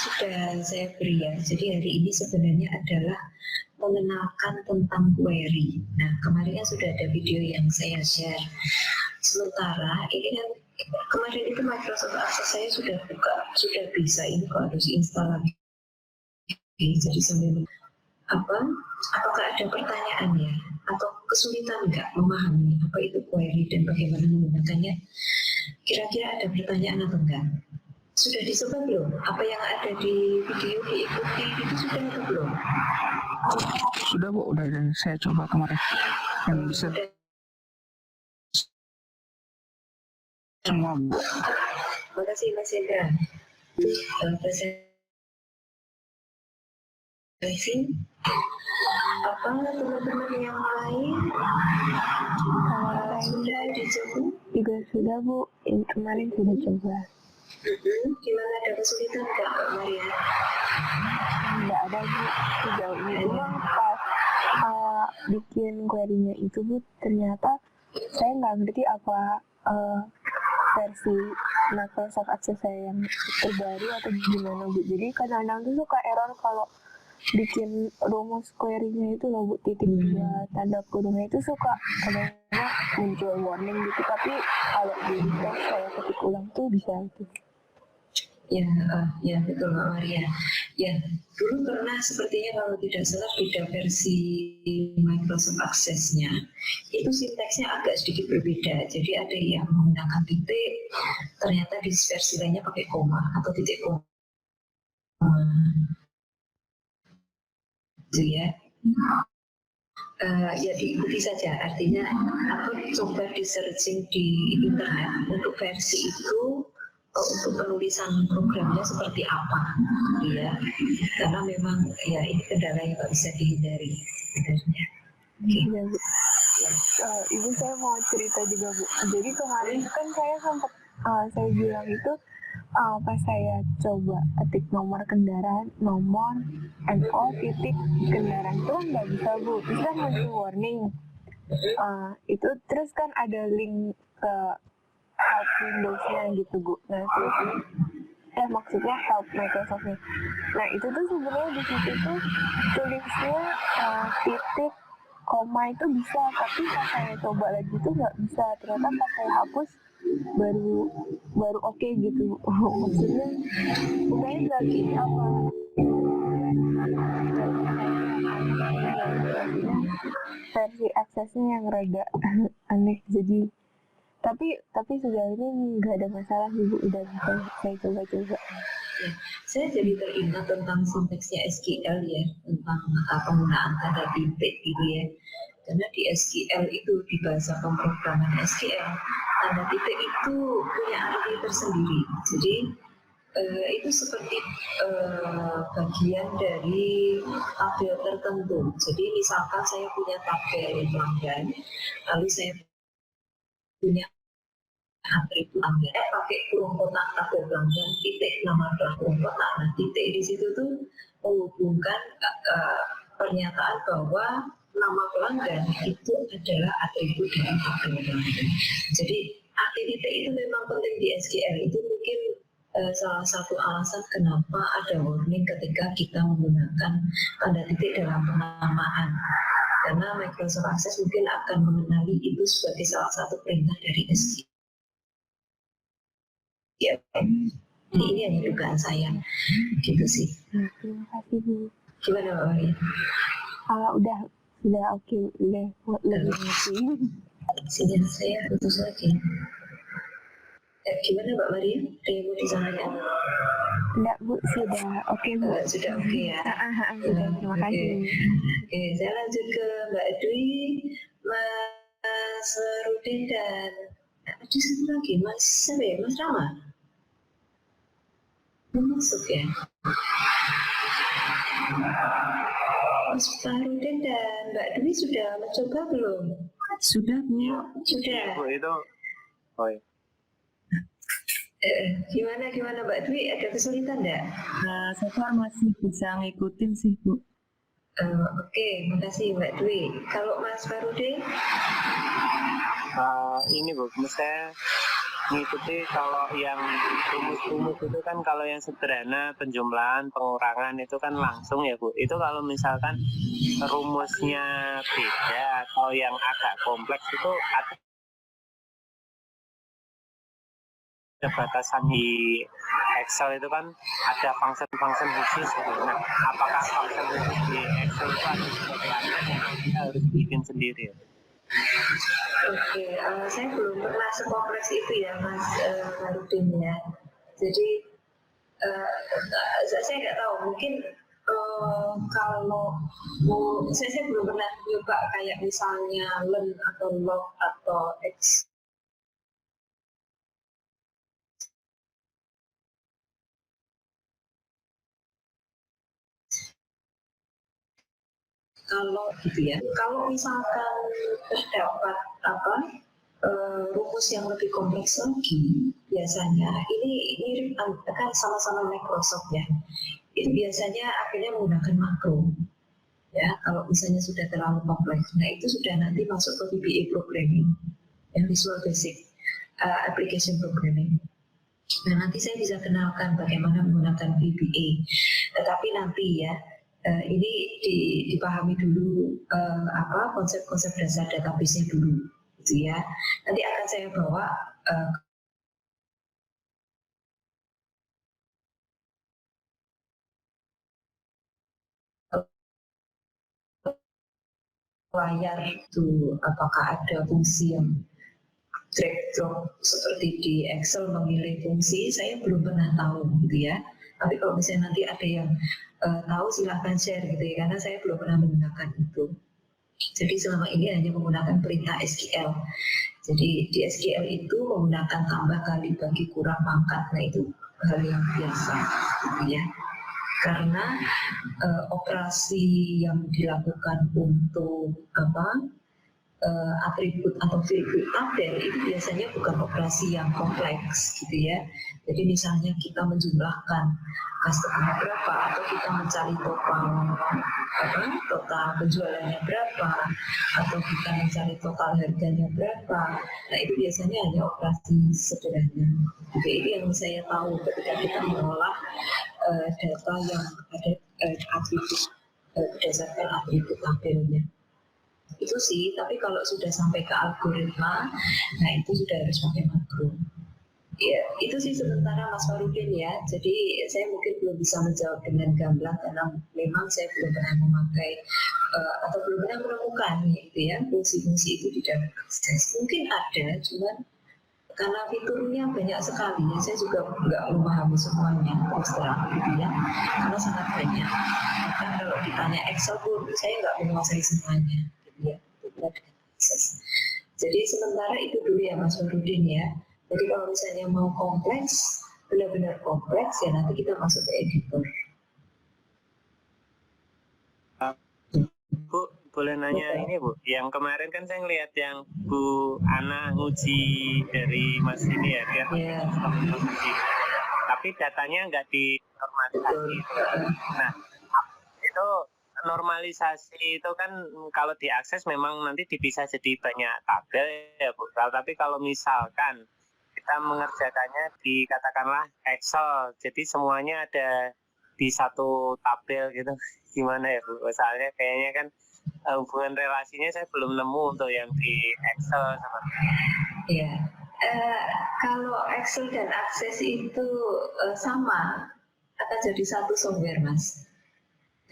sudah saya beri ya. Jadi hari ini sebenarnya adalah mengenalkan tentang query. Nah, kemarin kan sudah ada video yang saya share. Sementara ini kan kemarin itu Microsoft Access saya sudah buka, sudah bisa, ini kok harus install lagi. Jadi sambil apakah ada pertanyaan ya atau kesulitan nggak memahami apa itu query dan bagaimana menggunakannya? Kira-kira ada pertanyaan atau enggak? Sudah dicoba belum? Apa yang ada di video diikuti itu sudah atau belum? Sudah Bu, udah saya coba kemarin. Yang bisa semua Bu. Makasih Mas Hendra. Apa teman-teman yang lain sudah dicoba? Juga sudah Bu, yang kemarin sudah coba. Gimana, ada kesulitan nggak Kak Maria? Nggak ada Bu, sejauh ini cuma pas bikin query-nya itu Bu, ternyata saya nggak ngerti apa versi Microsoft Access saya yang terbaru atau gimana Bu. Jadi kadang-kadang tuh suka error kalau bikin rumus query-nya itu loh Bu, titik dua tanda kurungnya itu suka kadang-kadang muncul warning gitu, tapi kalau di refresh saya ketik ulang tuh bisa itu. Ya betul Mbak Maria. Ya, dulu pernah sepertinya kalau tidak salah beda versi Microsoft Access-nya. Itu sinteksnya agak sedikit berbeda. Jadi ada yang menggunakan titik, ternyata di versi lainnya pakai koma atau titik koma. Itu ya. Ya diikuti saja, artinya aku coba di searching di internet untuk versi itu, untuk penulisan programnya seperti apa, ya, karena memang ya ini kendala yang tak bisa dihindari sebenarnya. Ya, Bu. Ibu saya mau cerita juga Bu. Jadi kemarin kan saya sempat saya bilang itu pas saya coba ketik nomor kendaraan, nomor NO titik kendaraan itu kan nggak bisa Bu. Terus kan muncul warning. Itu terus kan ada link ke help Windows-nya gitu Bu. Nah terus maksudnya help Microsoft-nya. Nah itu tuh sebenarnya di situ tuh tulisnya titik koma itu bisa, tapi pas saya coba lagi tuh nggak bisa. Ternyata pas saya hapus baru oke gitu. Maksudnya bukannya berarti apa versi aksesnya yang rada aneh. Jadi tapi sejauh ini nggak ada masalah Bu, udah bisa saya coba-coba. Ya, saya jadi teringat tentang sinteksnya SQL ya, tentang penggunaan tanda titik gitu ya. Karena di SQL itu, di bahasa pemrograman SQL, tanda titik itu punya arti tersendiri. Jadi itu seperti bagian dari tabel tertentu. Jadi misalkan saya punya tabel pelanggan, lalu saya punya atribut pelanggan, pakai kurung kotak tabel pelanggan, titik nama kurung kotak. Nah, titik di situ tuh menghubungkan pernyataan bahwa nama pelanggan itu adalah atribut dari tabel pelanggan. Jadi arti titik itu memang penting di SQL. Itu mungkin salah satu alasan kenapa ada warning ketika kita menggunakan tanda titik dalam penamaan. Karena Microsoft Access mungkin akan mengenali itu sebagai salah satu perintah dari SQL. Ya, ini hanya dugaan saya, gitu sih. Terima kasih Bu. Gimana Mbak Maria? Sudah oke, udah lebih ngerti. Sinyal saya putus lagi. Gimana Mbak Maria? Ada yang mau disampaikan? Enggak Bu, sudah oke Bu. Sudah oke ya. Sudah, terima kasih. Oke, saya lanjut ke Mbak Dwi, Mas Rudin dan ada satu lagi, Mas Rama. Masuk ya. Mas Farudin dan Mbak Dwi sudah mencoba belum? Sudah Bu. Sudah. Bu itu. Oh ya. Gimana Mbak Dwi, ada kesulitan enggak? Nah, so far masih bisa ngikutin sih Bu. Oke, makasih Mbak Dwi. Kalau Mas Farudin? Ini Bu, saya mengikuti kalau yang rumus-rumus itu kan kalau yang sederhana penjumlahan pengurangan itu kan langsung ya Bu. Itu kalau misalkan rumusnya beda atau yang agak kompleks itu ada batasan di Excel itu kan ada function-function khusus gitu. Nah, apakah function khusus di Excel itu ada sesuatu yang kita harus bikin sendiri? Oke, saya belum pernah sekompleks itu ya Mas Marudin ya. Jadi saya nggak tahu, mungkin kalau saya belum pernah nyoba kayak misalnya learn atau log atau x. Kalau gitu ya, kalau misalkan terdapat rumus yang lebih kompleks lagi, biasanya ini mirip kan sama-sama Microsoft ya. Itu biasanya akhirnya menggunakan makro. Ya, kalau misalnya sudah terlalu kompleks, nah itu sudah nanti masuk ke VBA programming, yang Visual Basic Application Programming. Nah, nanti saya bisa kenalkan bagaimana menggunakan VBA. Tetapi nanti ya, ini dipahami dulu konsep-konsep dasar database-nya dulu, gitu ya. Nanti akan saya bawa layar itu, apakah ada fungsi yang drag drop seperti di Excel memilih fungsi, saya belum pernah tahu gitu ya. Tapi kalau misalnya nanti ada yang tahu silahkan share gitu ya, karena saya belum pernah menggunakan itu. Jadi selama ini hanya menggunakan perintah SQL. Jadi di SQL itu menggunakan tambah kali bagi kurang pangkat, nah itu hal yang biasa gitu ya. Karena operasi yang dilakukan untuk atribut atau field tabel itu biasanya bukan operasi yang kompleks gitu ya. Jadi misalnya kita menjumlahkan customer berapa atau kita mencari total penjualannya berapa atau kita mencari total harganya berapa. Nah itu biasanya hanya operasi sederhana. Jadi ini yang saya tahu ketika kita mengolah data yang ada atribut berdasarkan atribut tabelnya. Itu sih, tapi kalau sudah sampai ke algoritma, nah itu sudah harus pakai makro. Ya, itu sih sementara Mas Farudin ya. Jadi saya mungkin belum bisa menjawab dengan gamblang karena memang saya belum pernah memakai atau belum pernah menemukan gitu ya fungsi-fungsi itu di dalam akses. Mungkin ada, cuman karena fiturnya banyak sekali ya, saya juga nggak memahami semuanya terus terang gitu ya, karena sangat banyak. Bahkan kalau ditanya Excel pun saya nggak menguasai semuanya gitu ya. Jadi sementara itu dulu ya Mas Farudin ya. Jadi kalau misalnya mau kompleks, benar-benar kompleks ya nanti kita masuk ke editor. Bu, boleh nanya ini Bu, yang kemarin kan saya ngelihat yang Bu Ana nguji dari Mas ini ya, dia nguji. Tapi datanya nggak dinormalisasi. Nah, itu normalisasi itu kan kalau diakses memang nanti dipisah jadi banyak tabel ya Bu. Tapi kalau misalkan kita mengerjakannya di katakanlah Excel, jadi semuanya ada di satu tabel gitu, gimana ya Bu? Soalnya kayaknya kan hubungan relasinya saya belum nemu untuk yang di Excel seperti itu. Iya, kalau Excel dan Access itu sama, akan jadi satu software Mas.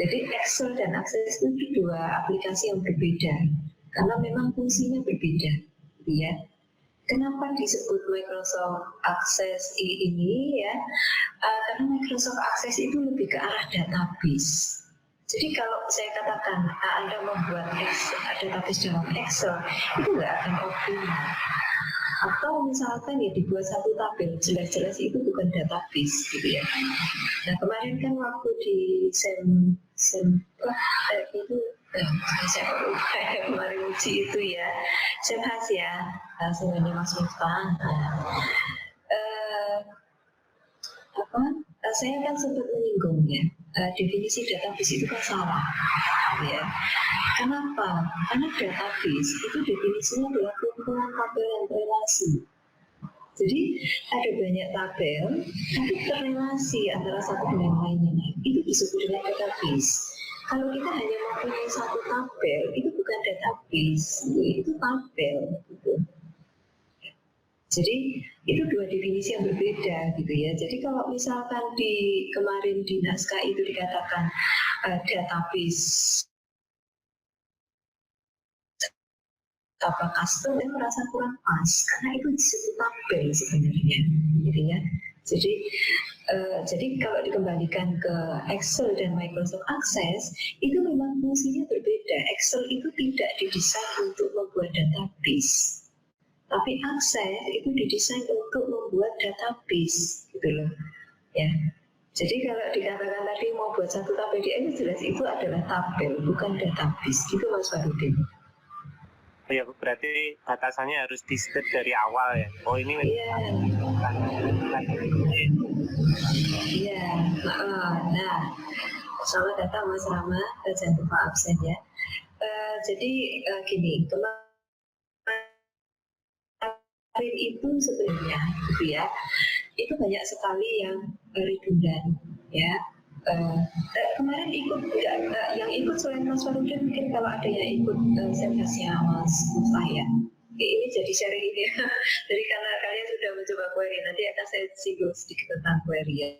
Jadi Excel dan Access itu dua aplikasi yang berbeda, karena memang fungsinya berbeda, gitu ya. Kenapa disebut Microsoft Access ini ya? Karena Microsoft Access itu lebih ke arah database. Jadi kalau saya katakan Anda membuat database dalam Excel, itu nggak akan optimal. Atau misalkan ya dibuat satu tabel, jelas-jelas itu bukan database gitu ya. Nah kemarin kan waktu di itu saya kemarin uji itu ya, Semhas ya, hasilnya Mas Miftah. Saya kan sempat menyinggung ya, definisi database itu kan salah, ya. Kenapa? Karena database itu definisinya adalah kumpulan tabel dan relasi. Jadi ada banyak tabel, tapi terrelasi antara satu dengan lainnya. Itu disebut dengan database. Kalau kita hanya mempunyai satu tabel, itu bukan database, itu tabel. Gitu. Jadi itu dua definisi yang berbeda gitu ya. Jadi kalau misalkan kemarin di naskah itu dikatakan database apa custom, saya merasa kurang pas karena itu disebut tabel sebenarnya, gitu ya. Jadi kalau dikembalikan ke Excel dan Microsoft Access itu memang fungsinya berbeda. Excel itu tidak didesain untuk membuat database, tapi Access itu didesain untuk membuat database, gitu loh. Ya. Jadi kalau dikatakan tadi mau buat satu tabel di Excel, jelas itu adalah tabel, bukan database. Gitu Mas Farudin. Ya, berarti batasannya harus di-set dari awal ya. Oh ini Iya. Nah, selamat datang Mas Rama, jangan lupa absen ya. Jadi gini, kemarin itu sebenarnya gitu ya, itu banyak sekali yang redundan ya. Kemarin ikut yang ikut selain Mas Farudin, mungkin kalau ada yang ikut seminar Mas Mustahya, ini jadi sharing ini ya. Jadi karena kalian sudah mencoba query, nanti akan saya singgung sedikit tentang query ya.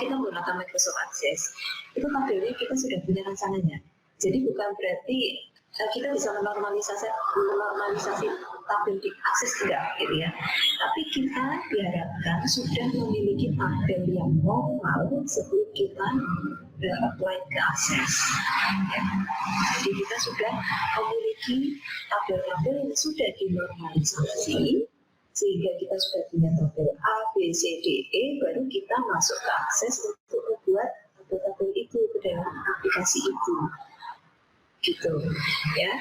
Kita menggunakan Microsoft Access, itu tabelnya kita sudah punya rancangannya. Jadi bukan berarti kita bisa menormalisasi tabel di Access, tidak gitu ya. Tapi kita diharapkan sudah memiliki tabel yang normal sebelum kita apply ke Access. Ya. Jadi kita sudah memiliki tabel-tabel yang sudah dinormalisasi, sehingga kita sudah punya tabel A, B, C, D, E, baru kita masuk ke Access untuk membuat tabel-tabel itu ke dalam aplikasi itu. Gitu ya.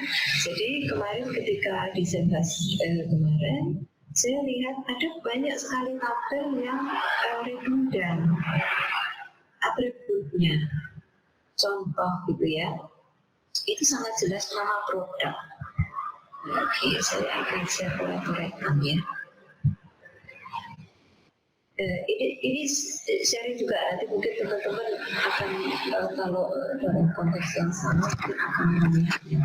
Jadi kemarin ketika di Zenbas kemarin saya lihat ada banyak sekali tabel yang redundan atributnya. Contoh gitu ya, itu sangat jelas nama produk. Oke, saya akan share rekam ya. Ini sharing juga, nanti mungkin teman-teman akan kalau dalam konteks yang sama mungkin akan melihatnya.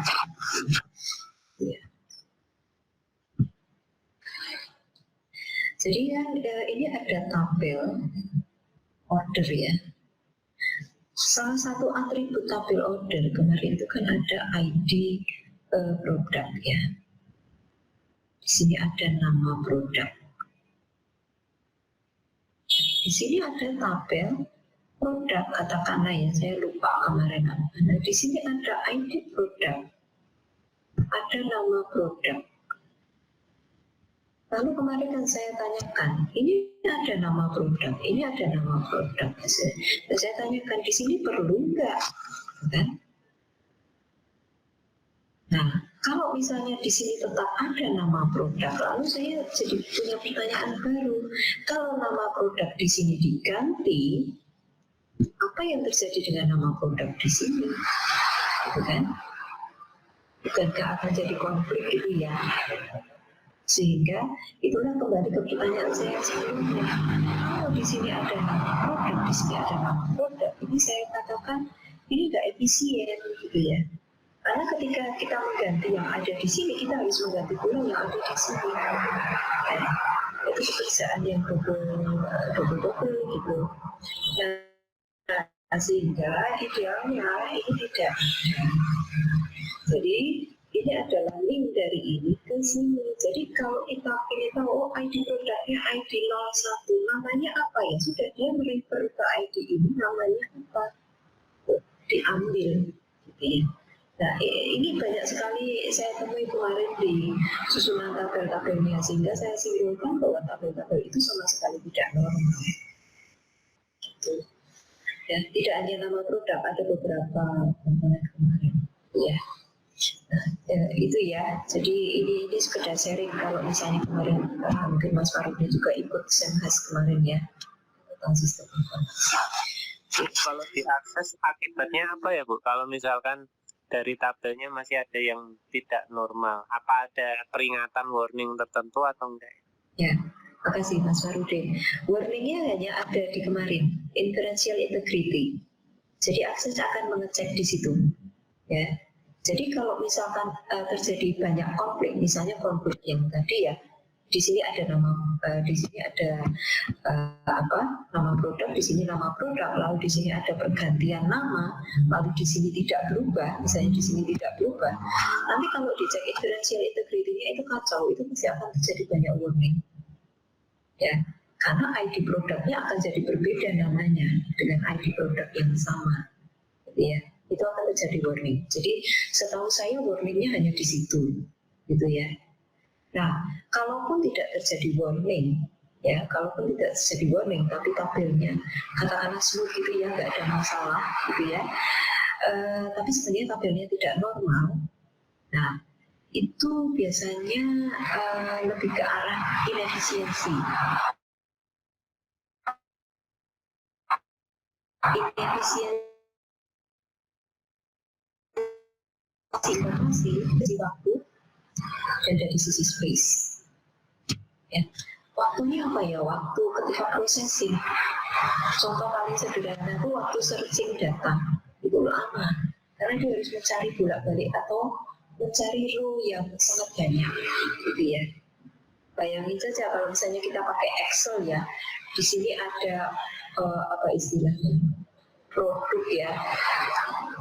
Ya. Jadi kan ini ada tabel order ya. Salah satu atribut tabel order kemarin itu kan ada ID produk ya. Di sini ada nama produk. Di sini ada tabel produk, katakanlah ya, saya lupa kemarin apa. Nah, di sini ada ID produk, ada nama produk. Lalu kemarin kan saya tanyakan, ini ada nama produk, ini ada nama produk. Dan saya tanyakan, di sini perlu enggak? Kan? Nah, kalau misalnya di sini tetap ada nama produk, lalu saya jadi punya pertanyaan baru. Kalau nama produk di sini diganti, apa yang terjadi dengan nama produk di sini? Gitu kan? Bukankah akan jadi konflik gitu ya? Sehingga itulah kembali ke pertanyaan saya sebelumnya. Kalau di sini ada nama produk, di sini ada nama produk, ini saya katakan ini nggak efisien gitu ya. Karena ketika kita mengganti yang ada di sini, kita harus mengganti pula yang ada di sini. Itu pekerjaan yang double gitu. Nah, sehingga idealnya ini tidak ada. Jadi ini adalah link dari ini ke sini. Jadi kalau kita ingin tahu ID produknya ID 01, namanya apa ya? Sudah dia merefer ke ID ini, namanya apa? Diambil, gitu ya. Nah, ini banyak sekali saya temui kemarin di susunan tabel-tabelnya, sehingga saya simpulkan bahwa tabel-tabel itu sama sekali tidak normal. Gitu. Ya, tidak hanya nama produk, ada beberapa komponen kemarin. Ya. Nah, itu ya. Jadi ini sekedar sharing kalau misalnya kemarin mungkin Mas Farudin juga ikut Semhas kemarin ya tentang sistem informasi. Kalau diakses akibatnya apa ya Bu? Kalau misalkan dari tabelnya masih ada yang tidak normal, apa ada peringatan warning tertentu atau enggak? Ya, makasih Mas Farudin. Warningnya hanya ada di kemarin, inferential integrity. Jadi akses akan mengecek di situ. Ya, jadi kalau misalkan terjadi banyak konflik, misalnya konflik yang tadi ya, di sini ada di sini ada nama produk, di sini nama produk, lalu di sini ada pergantian nama, lalu di sini tidak berubah, misalnya di sini tidak berubah. Nanti kalau dicek inferential integrity-nya itu kacau, itu pasti akan terjadi banyak warning. Ya, karena ID produknya akan jadi berbeda namanya dengan ID produk yang sama, gitu ya. Itu akan terjadi warning. Jadi setahu saya warningnya hanya di situ, gitu ya. Nah, kalaupun tidak terjadi warning, ya, kalaupun tidak terjadi warning, tapi tabelnya katakanlah smooth gitu ya, nggak ada masalah, gitu ya. Tapi sebenarnya tabelnya tidak normal. Nah, itu biasanya lebih ke arah inefisiensi. Informasi dari waktu dan dari sisi space. Ya. Waktunya apa ya? Waktu ketika processing. Contoh paling sederhana itu waktu searching data itu lama, karena dia harus mencari bolak-balik atau mencari row yang sangat banyak, gitu ya. Bayangin saja kalau misalnya kita pakai Excel ya, di sini ada apa istilahnya, produk ya,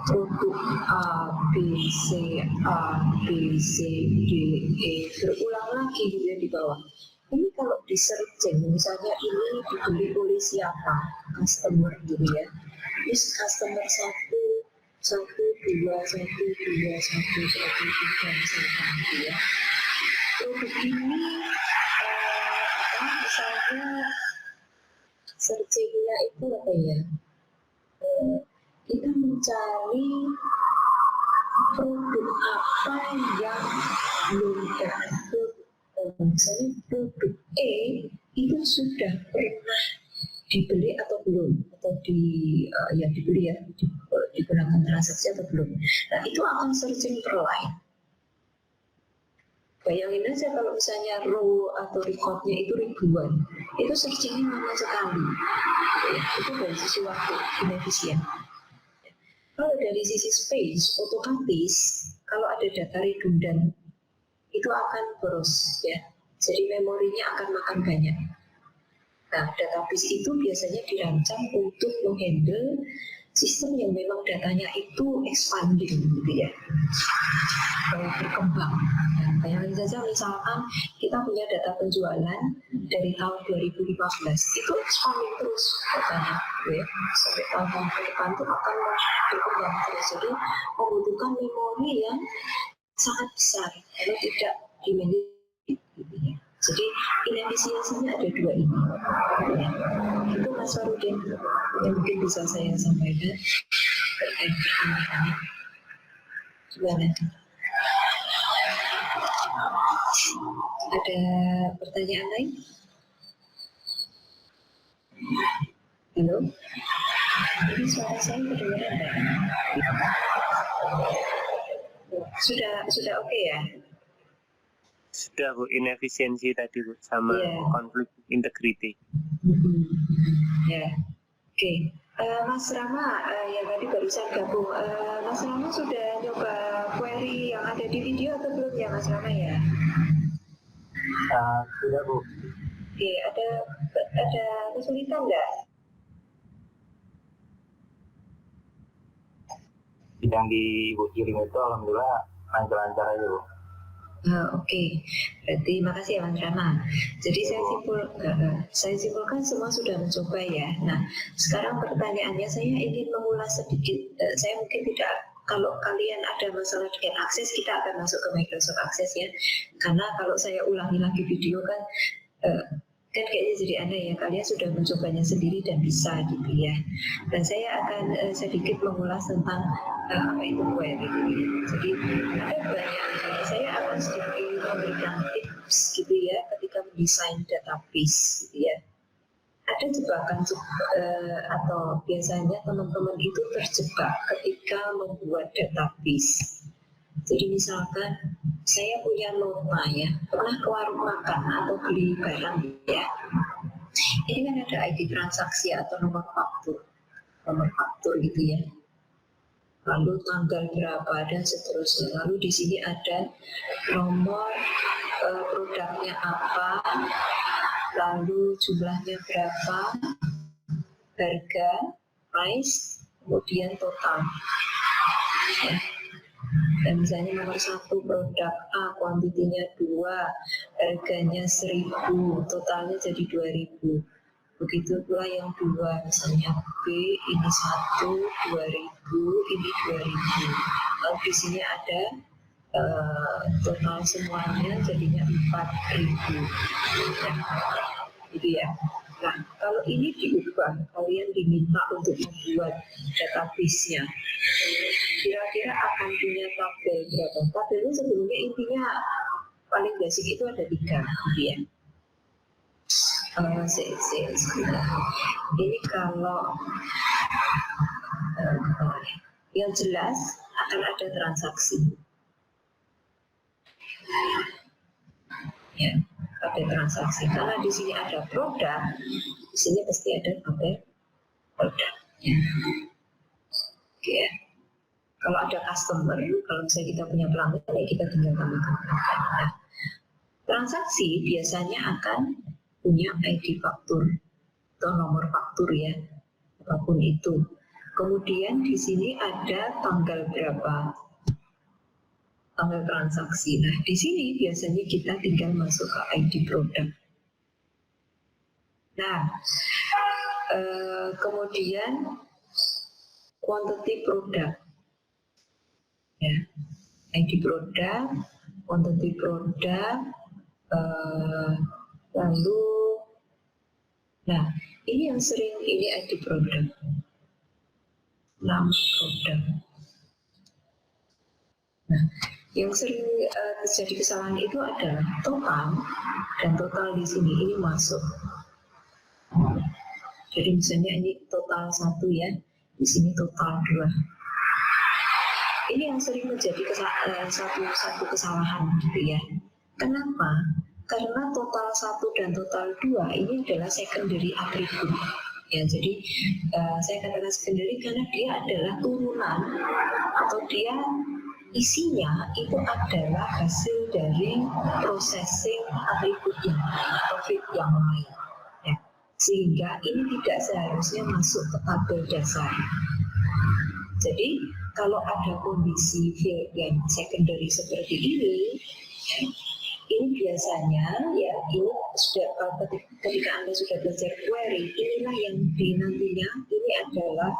produk A, B, C, D, E, berulang lagi gitu ya di bawah. Ini kalau di searching, misalnya ini dibeli oleh siapa, customer gitu ya. Ini customer 1, 2, 3, misalkan gitu ya. Produk ini misalnya searchingnya itu apa ya? Kita mencari produk apa yang belum misalnya produk E itu sudah pernah dibeli atau belum, atau dibeli ya, digunakan transaksi atau belum. Nah, itu akan searching per line. Bayangin aja kalau misalnya row atau recordnya itu ribuan, itu searchingnya lama sekali. Ya, itu dari sisi waktu, inefisien. Kalau dari sisi space, otomatis kalau ada data redundant itu akan boros ya. Jadi memorinya akan makan banyak. Nah, database itu biasanya dirancang untuk menghandle sistem yang memang datanya itu expanding gitu ya, berkembang. Nah, bayangin saja misalkan kita punya data penjualan dari tahun 2015, itu expanding terus datanya, gitu ya. Sampai tahun ke depan itu akan berkembang terus. Jadi membutuhkan memori yang sangat besar kalau tidak dimanage, gitu ya. Jadi inefisiensinya ada dua ini. Ya. Itu Mas Farudin yang mungkin bisa saya sampaikan terkait pertanyaannya. Gimana? Ada pertanyaan lain? Halo? Ini suara saya kedengaran enggak? Sudah oke ya? Sudah Bu, inefisiensi tadi Bu, sama konflik integrity. Ya, oke. Mas Rama yang tadi barusan gabung, Mas Rama sudah nyoba query yang ada di video atau belum ya Mas Rama ya? Sudah Bu. Oke, ada kesulitan nggak? Yang di Ibu kirim itu alhamdulillah lancar-lancar aja Bu. Oke. Berarti makasih ya Mas Rama. Jadi saya simpulkan semua sudah mencoba ya. Nah, sekarang pertanyaannya saya ingin mengulas sedikit. Saya mungkin tidak, kalau kalian ada masalah dengan akses, kita akan masuk ke Microsoft Access ya. Karena kalau saya ulangi lagi video kan kayaknya jadi aneh ya, kalian sudah mencobanya sendiri dan bisa gitu ya. Dan saya akan sedikit mengulas tentang apa itu query. Jadi ada banyak, saya akan sedikit memberikan tips gitu ya ketika mendesain database gitu ya. Ada ada jebakan atau biasanya teman-teman itu terjebak ketika membuat database. Jadi misalkan saya punya nota ya, pernah ke warung makan atau beli barang ya. Ini kan ada ID transaksi atau nomor faktur gitu ya. Lalu tanggal berapa dan seterusnya. Lalu di sini ada nomor produknya apa, lalu jumlahnya berapa, harga, price, kemudian total. Ya. Dan misalnya nomor 1 produk A, kuantitinya 2, harganya 1.000, totalnya jadi 2.000. Begitu pula yang 2, misalnya B, ini 1, 2.000, ini 2.000. Lalu di sini ada total semuanya jadinya 4.000. Gitu ya. Nah, kalau ini diubah, kalian diminta untuk membuat database-nya. Kira-kira akan punya tabel berapa? Tabelnya sebelumnya intinya paling basic itu ada 3, gitu ya. Ini kalau yang jelas akan ada transaksi. Ya, ada transaksi. Karena di sini ada produk, di sini pasti ada tabel produk. Ya. Oke. Kalau ada customer, kalau misalnya kita punya pelanggan, ya kita tinggal tambahkan pelanggan. Nah, transaksi biasanya akan punya ID faktur atau nomor faktur ya, apapun itu. Kemudian di sini ada tanggal berapa, tanggal transaksi. Nah, di sini biasanya kita tinggal masuk ke ID produk. Nah, kemudian quantity produk. Ya, ID produk, quantity produk, lalu, nah ini yang sering, ini ID produk, nama produk. Nah, yang sering terjadi kesalahan itu adalah total, dan total di sini ini masuk. Jadi misalnya ini total 1 ya, di sini total 2. Ini yang sering menjadi satu kesalahan gitu ya. Kenapa? Karena total 1 dan total 2 ini adalah secondary atribut. Ya, jadi saya katakan secondary karena dia adalah turunan atau dia isinya itu adalah hasil dari processing atribut yang lain. Ya. Sehingga ini tidak seharusnya masuk ke tabel dasar. Jadi kalau ada kondisi field yang secondary seperti ini, ya, ini biasanya ya ini sudah ketika Anda sudah belajar query, inilah yang nantinya ini adalah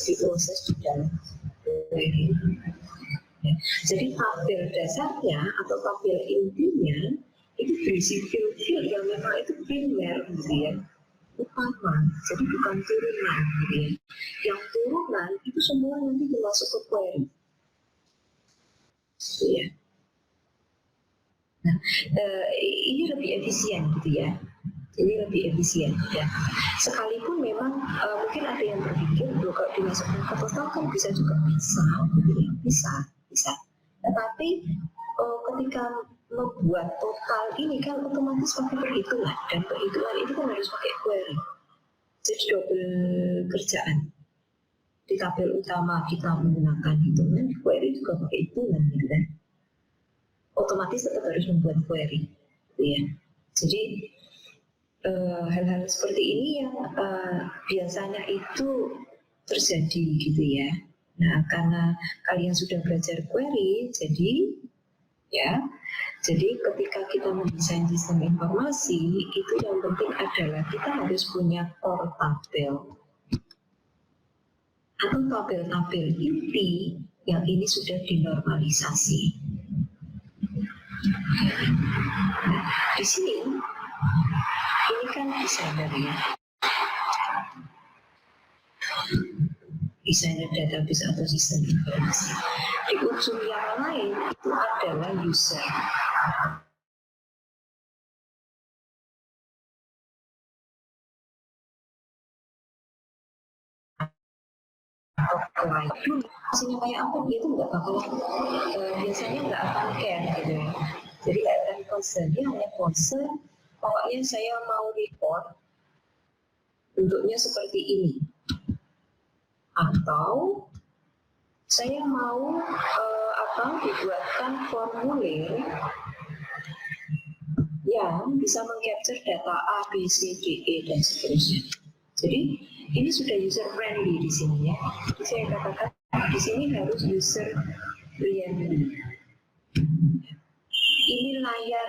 diproses di dalam query. Ya, jadi tabel dasarnya atau tabel intinya itu berisi field yang memang itu primer gitu ya, utama, jadi bukan turunan gitu ya. Yang turunan itu semua nanti masuk ke query. Gitu ya. Nah, ini lebih efisien gitu ya. Ini lebih efisien ya. Sekalipun memang mungkin ada yang berpikir kalau dimasukkan ke total kan bisa juga gitu ya. Bisa. Tetapi ketika membuat total ini kan otomatis pakai perhitungan, dan perhitungan itu kan harus pakai query. Jadi double kerjaan. Di tabel utama kita menggunakan hitungan, di query juga pakai hitungan gitu kan. Otomatis tetap harus membuat query gitu ya. Jadi hal-hal seperti ini yang biasanya itu terjadi gitu ya. Nah, karena kalian sudah belajar query, jadi ketika kita mendesain sistem informasi, itu yang penting adalah kita harus punya core tabel atau tabel-tabel inti yang ini sudah dinormalisasi. Nah, di sini ini kan desainer ya, desainer database atau sistem informasi. Di unsur yang lain itu adalah user. offline. Hasilnya kayak apa dia tuh nggak bakalan biasanya nggak akan care gitu ya. Jadi nggak akan concern, dia hanya concern pokoknya saya mau report bentuknya seperti ini, atau saya mau dibuatkan formulir yang bisa mengcapture data A, B, C, D, E dan seterusnya. Jadi ini sudah user friendly di sini ya. Jadi saya katakan di sini harus user friendly. Ini layar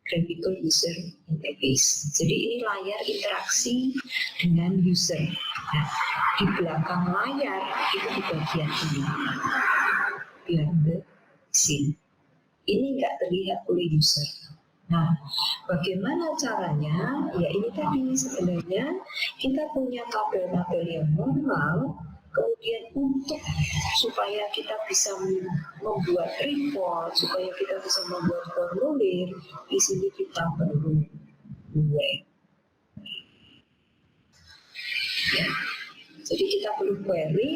graphical user interface. Jadi ini layar interaksi dengan user. Nah, di belakang layar itu di bagian ini, behind the scene. Ini nggak terlihat oleh user. Nah, bagaimana caranya? Ya ini tadi sebenarnya kita punya tabel-tabel yang normal. Kemudian untuk supaya kita bisa membuat report, supaya kita bisa membuat formulir, di sini kita perlu web. Ya. Jadi kita perlu query.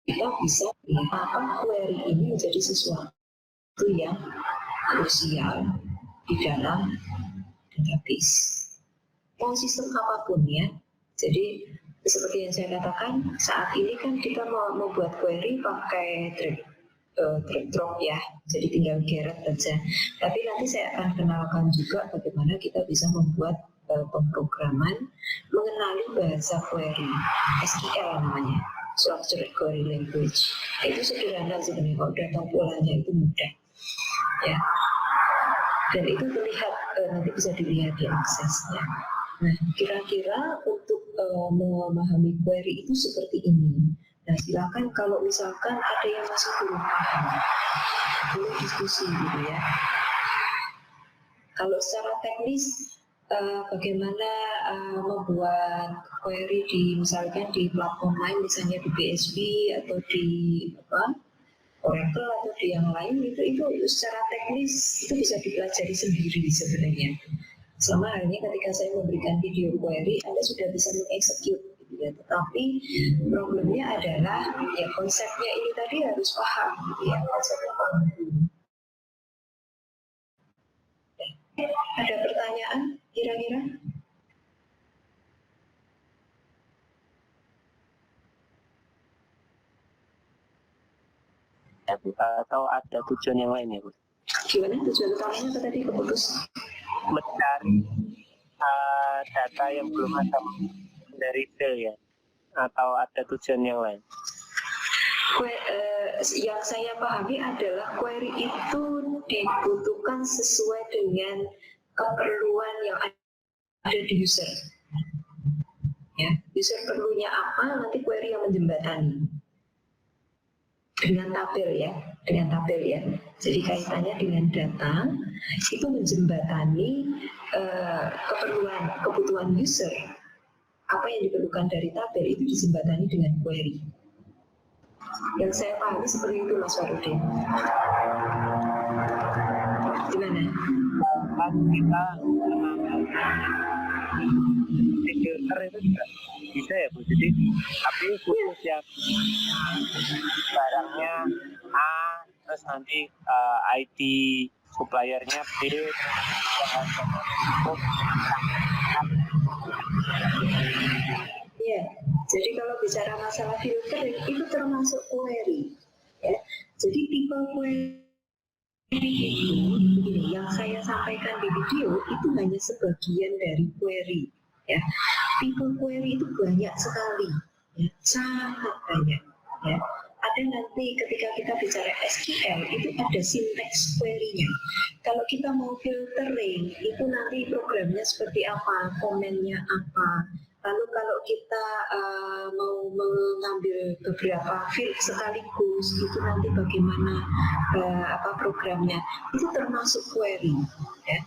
Kita bisa apakah query ini menjadi sesuatu yang krusial di dalam database. Mau sistem apapun ya. Jadi seperti yang saya katakan, saat ini kan kita mau membuat query pakai drag drop ya. Jadi tinggal geret saja. Tapi nanti saya akan kenalkan juga bagaimana kita bisa membuat pemrograman mengenali bahasa query, SQL namanya, Structured Query Language. Itu sederhana sebenarnya, kalau data polanya itu mudah ya. Dan itu terlihat, nanti bisa dilihat di aksesnya. Nah, kira-kira untuk memahami query itu seperti ini. Nah, silakan kalau misalkan ada yang masih belum paham, boleh diskusi gitu ya. Kalau secara teknis, bagaimana membuat query misalkan di platform lain, misalnya di BSB atau di Oracle atau di yang lain, itu secara teknis itu bisa dipelajari sendiri sebenarnya. Sama halnya ketika saya memberikan video query, Anda sudah bisa mengeksekut gitu ya. Tetapi problemnya adalah ya konsepnya ini tadi harus paham gitu ya, konsepnya paham dulu. Ada pertanyaan kira-kira? Atau ada tujuan yang lain ya Bu? Gimana tujuan utamanya apa tadi keputus? Mencari data yang belum ada dari detail ya, atau ada tujuan yang lain? Yang saya pahami adalah query itu dibutuhkan sesuai dengan keperluan yang ada di user. Ya, user perlunya apa, nanti query yang menjembatani. Dengan tabel ya. Jadi kaitannya dengan data itu menjembatani kebutuhan user. Apa yang diperlukan dari tabel itu dijembatani dengan query. Yang saya pahami seperti itu Mas Warudin. Gimana? Kan kita di filter itu juga bisa ya Bu. Jadi tapi khusus yang barangnya A, terus nanti ID suppliernya B, ya. Jadi kalau bicara masalah filtering itu termasuk query. Ya. Jadi tipe query itu begini, yang saya sampaikan di video itu hanya sebagian dari query. Ya. Tipe query itu banyak sekali, ya. Sangat banyak. Ya. Ada nanti ketika kita bicara SQL itu ada syntax query-nya. Kalau kita mau filtering itu nanti programnya seperti apa, komennya apa. Lalu kalau kita mau mengambil beberapa field sekaligus itu nanti bagaimana programnya, itu termasuk query. Ya.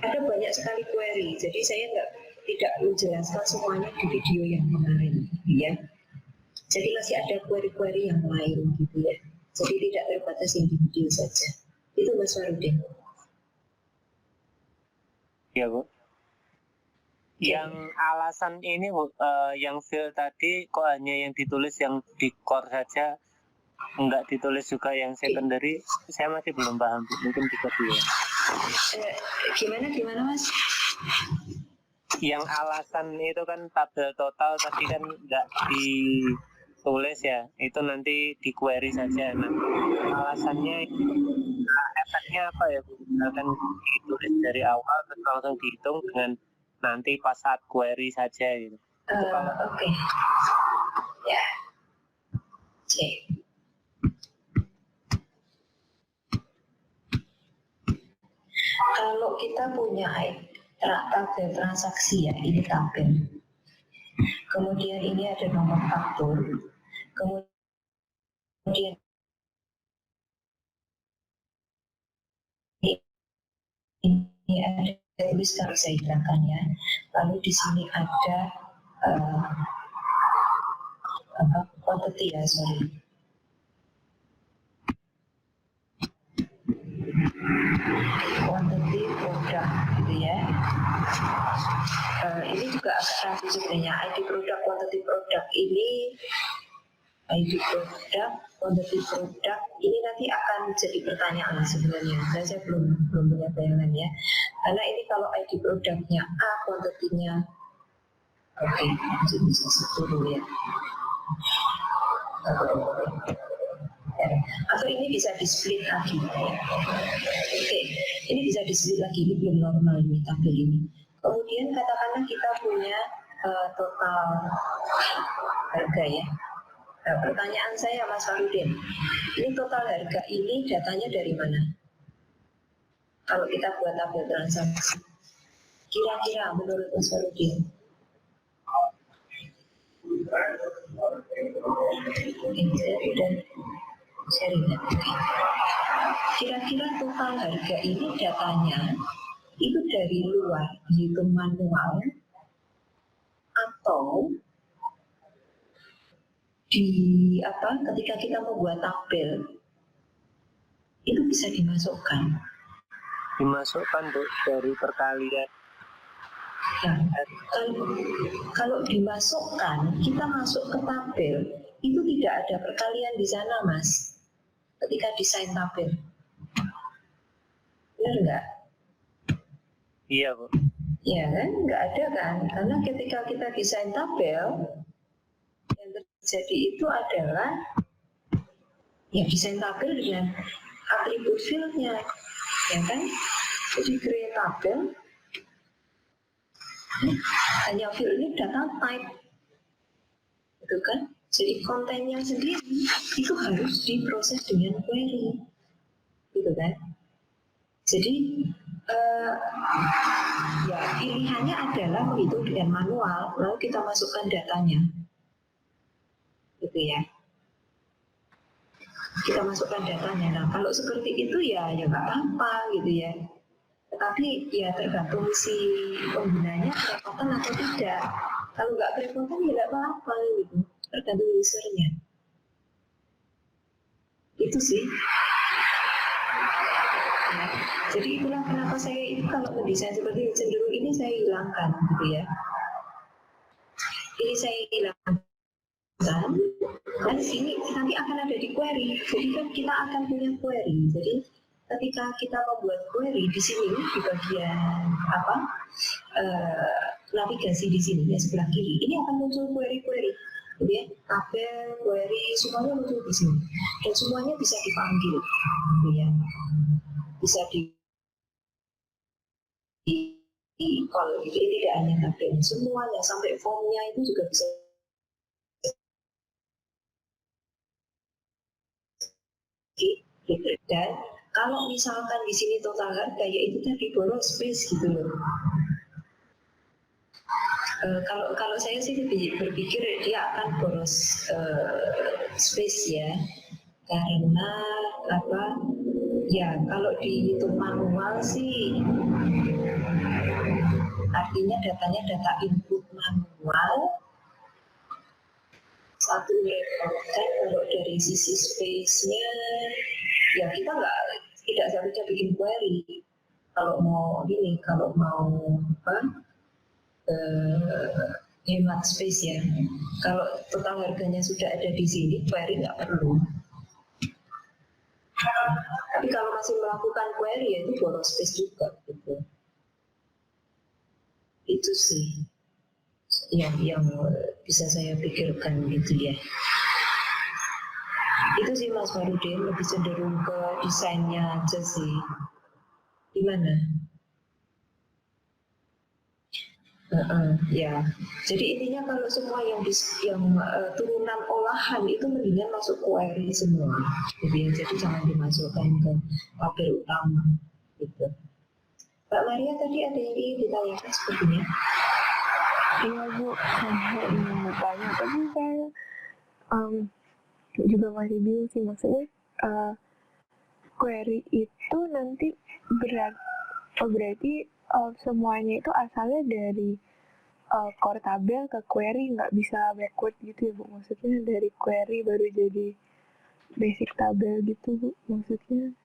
Ada banyak sekali query, jadi saya tidak menjelaskan semuanya di video yang kemarin, ya. Jadi masih ada query-query yang lain gitu ya. Jadi tidak terbatas yang di video saja. Itu Mas Farudin. Iya Bu. Yang alasan ini Bu, yang fill tadi kok hanya yang ditulis yang di core saja, enggak ditulis juga yang secondary, saya masih belum paham Bu. Mungkin bisa dulu. Gimana Mas? Yang alasan itu kan tabel total tadi kan enggak ditulis ya, itu nanti di query saja. Nah, alasannya efeknya apa ya Bu? Misalkan ditulis dari awal terus langsung dihitung dengan nanti pas saat query saja gitu. Oke. Ya. Oke. Kalau kita punya tabel transaksi ya, ini tabel. Kemudian ini ada nomor faktur. Kemudian ini ada tulis kalau saya hilangkan ya. Lalu di sini ada quantity ya, sorry. Quantity produk gitu ya. Ini juga agak rapi sebenarnya. ID produk, quantity produk ini, ID produk, quantity produk ini nanti akan jadi pertanyaan sebenarnya. Dan saya belum punya bayangan ya. Karena ini kalau ID produknya A, quantity-nya oke, bisa dulu ya. Atau ini bisa di split lagi. Oke, ini bisa di split lagi. Ini belum normal ini tabel ini. Kemudian katakanlah kita punya total harga ya. Nah, pertanyaan saya Mas Farudin, ini total harga ini datanya dari mana? Kalau kita buat tabel transaksi, kira-kira menurut Mas Farudin? Kira-kira total harga ini datanya itu dari luar, yaitu manual, atau ketika kita membuat tabel itu bisa dimasukkan Bu, dari perkalian. Nah, kalau dimasukkan, kita masuk ke tabel itu tidak ada perkalian di sana Mas, ketika desain tabel. Benar nggak? Iya Bu. Ya kan, nggak ada kan, karena ketika kita desain tabel yang terjadi itu adalah ya desain tabel dengan atribut field-nya, ya kan? Jadi create tabel hanya field-nya data type, gitu kan? Jadi kontennya sendiri itu harus diproses dengan query, gitu kan? Jadi ya pilihannya adalah menghitung dengan manual, lalu kita masukkan datanya, gitu ya. Kita masukkan datanya. Nah, kalau seperti itu ya nggak apa-apa gitu ya. Tetapi ya tergantung si penggunanya kerepotan atau tidak. Kalau nggak kerepotan ya nggak apa-apa gitu. Tergantung usernya. Itu sih. Ya. Jadi itulah kenapa saya itu kalau mendesain seperti cenderung ini saya hilangkan gitu ya. Ini saya hilangkan. Dan sini nanti akan ada di query. Jadi kan kita akan punya query. Jadi ketika kita membuat query di sini di bagian navigasi di sini ya sebelah kiri, ini akan muncul query-query. Jadi ya, tabel, query semuanya muncul di sini. Dan semuanya bisa dipanggil, gitu ya. Bisa di call gitu. Jadi tidak hanya tabel, semuanya sampai formnya itu juga bisa. Dan kalau misalkan di sini total harga ya itu tadi boros space gitu loh. Kalau saya sih berpikir dia akan boros space ya, karena ya kalau dihitung manual sih artinya datanya data input manual satu repot kan. Kalau dari sisi space-nya ya kita nggak tidak seharusnya bikin query kalau mau hemat space ya. Kalau total harganya sudah ada di sini, query nggak perlu. Tapi kalau masih melakukan query ya itu boros space juga gitu. Itu sih yang bisa saya pikirkan gitu ya. Itu sih Mas Farudin, lebih cenderung ke desainnya aja sih. Gimana? Ya, jadi intinya kalau semua yang turunan olahan itu mendingan masuk query semua, gitu ya. Jadi jangan dimasukkan ke tabel utama, gitu. Mbak Maria tadi ada yang ingin ditanyakan sepertinya. Iya Bu, saya ingin bertanya, tapi saya juga masih bingung sih, maksudnya query itu nanti berarti semuanya itu asalnya dari core tabel ke query, nggak bisa backward gitu ya Bu, maksudnya dari query baru jadi basic tabel gitu Bu, maksudnya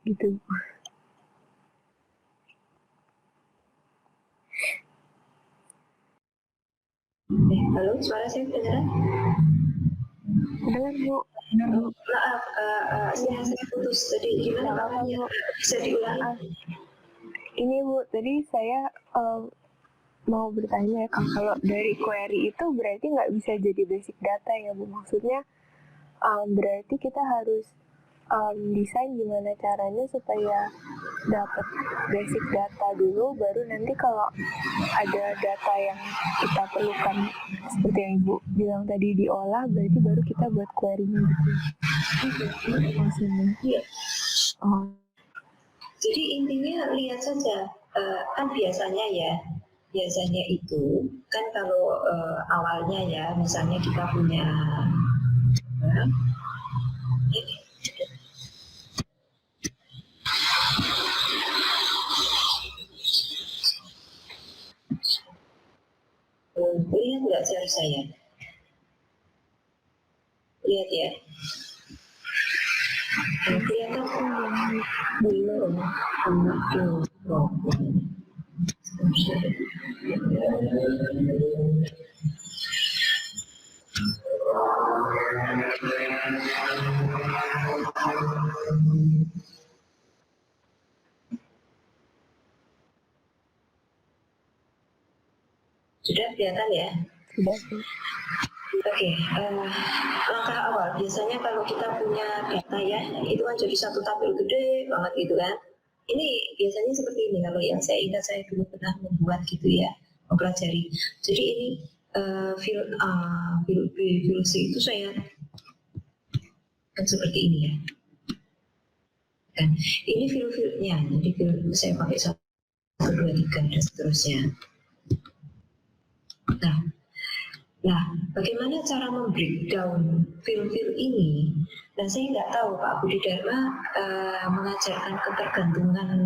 gitu Bu. Halo, suara saya kedengaran? Dengar Bu. Maaf, saya putus tadi. Gimana namanya? Bisa diulangi? Ini Bu, tadi saya mau bertanya kalau dari query itu berarti nggak bisa jadi basic data ya Bu, maksudnya berarti kita harus desain gimana caranya supaya dapat basic data dulu, baru nanti kalau ada data yang kita perlukan seperti yang Ibu bilang tadi diolah, berarti baru kita buat query-nya gitu maksudnya. Iya. Jadi intinya lihat saja, kan biasanya itu kan kalau awalnya ya, misalnya kita punya ini. Lihat nggak share saya? Lihat ya. Kelihatan belum. Sudah kelihatan ya? Sudah. Oke, langkah awal biasanya kalau kita punya data ya, itu kan jadi satu tabel gede banget gitu kan. Ini biasanya seperti ini, kalau yang saya ingat saya dulu pernah membuat gitu ya, mempelajari. Jadi ini field A, field B, field C itu saya kan seperti ini ya. Kan, ini field-fieldnya, jadi field saya pakai 1, 2, 3 dan seterusnya. Nah, bagaimana cara membreakdown field-field ini? Dan saya nggak tahu Pak Budi Dharma mengajarkan ketergantungan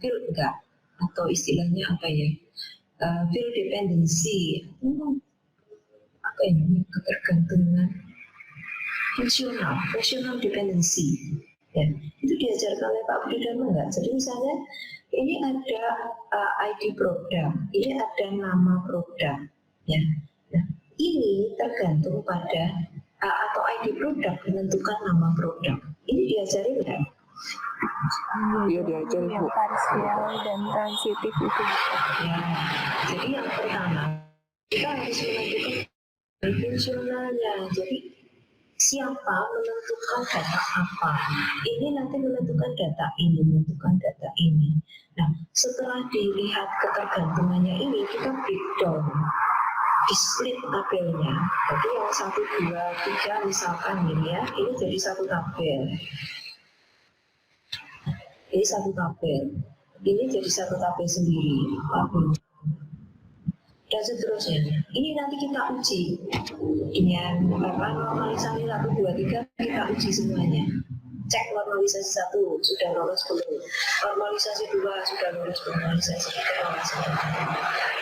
field enggak? Atau istilahnya apa ya? Field dependency. Apa ini? Ketergantungan fungsional dependency. Ya, itu diajarkan oleh Pak Budi Dharma enggak? Jadi misalnya ini ada ID program, ini ada nama program, ya. Nah, ini tergantung pada atau ID produk menentukan nama produk. Ini diajari enggak? Iya diajari Bu. Yang parsial dan transitif itu. Ya, jadi yang pertama kita harus menentukan fungsionalnya. Jadi siapa menentukan data apa? Ini nanti menentukan data ini, menentukan data ini. Nah, setelah dilihat ketergantungannya ini, kita breakdown. Di split tabelnya, jadi yang 1, 2, 3 misalkan ini ya, ini jadi satu tabel, ini satu tabel, ini jadi satu tabel sendiri, tabel. Dan seterusnya. Ini nanti kita uji, ini ya, normalisasi 1, 2, 3 kita uji semuanya. Cek normalisasi 1 sudah lolos belum, normalisasi 2 sudah lolos belum, normalisasi 3 lolos belum.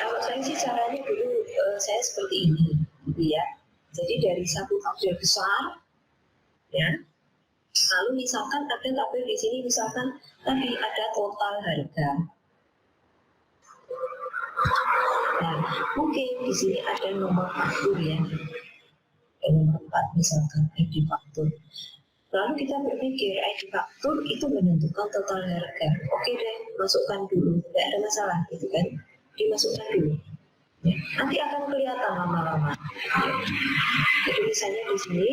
Kalau saya sih caranya dulu saya seperti ini, gitu ya. Jadi dari satu tabel besar, ya, Lalu misalkan ada tabel di sini, misalkan tadi ada total harga. Nah, mungkin di sini ada nomor faktur ya, nomor 4 misalkan ID faktur. Lalu kita berpikir ID faktur itu menentukan total harga. Oke deh, masukkan dulu, tidak ada masalah gitu kan, dimasukkan dulu. Ya, nanti akan kelihatan lama-lama. Ya. Jadi misalnya di sini